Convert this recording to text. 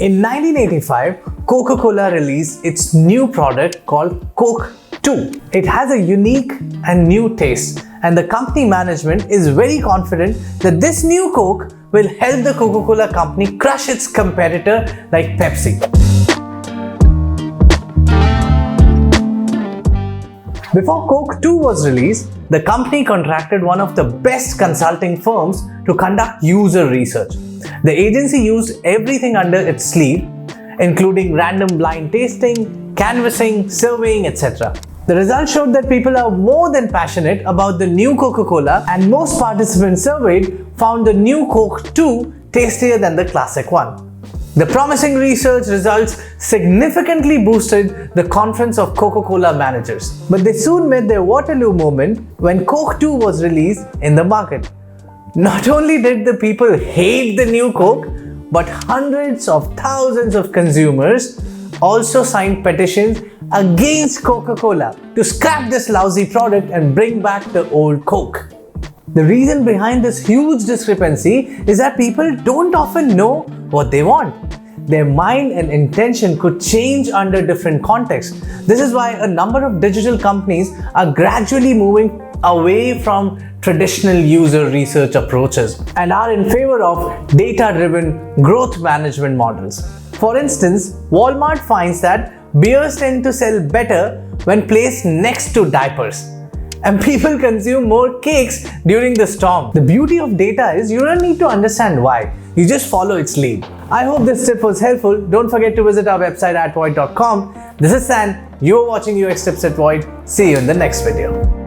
In 1985, Coca-Cola released its new product called Coke 2. It has a unique and new taste, and the company management is very confident that this new Coke will help the Coca-Cola company crush its competitor like Pepsi. Before Coke 2 was released, the company contracted one of the best consulting firms to conduct user research. The agency used everything under its sleeve, including random blind tasting, canvassing, surveying, etc. The results showed that people are more than passionate about the new Coca-Cola, and most participants surveyed found the new Coke 2 tastier than the classic one. The promising research results significantly boosted the confidence of Coca-Cola managers. But they soon met their Waterloo Moment when Coke 2 was released in the market. Not only did the people hate the new Coke, but hundreds of thousands of consumers also signed petitions against Coca-Cola to scrap this lousy product and bring back the old Coke. The reason behind this huge discrepancy is that people don't often know what they want. Their mind and intention could change under different contexts. This is why a number of digital companies are gradually moving away from traditional user research approaches and are in favor of data-driven growth management models. For instance, Walmart finds that beers tend to sell better when placed next to diapers, and people consume more cakes during the storm. The beauty of data is you don't need to understand why, you just follow its lead. I hope this tip was helpful. Don't forget to visit our website at void.com. This is San, you're watching UX Tips at Void. See you in the next video.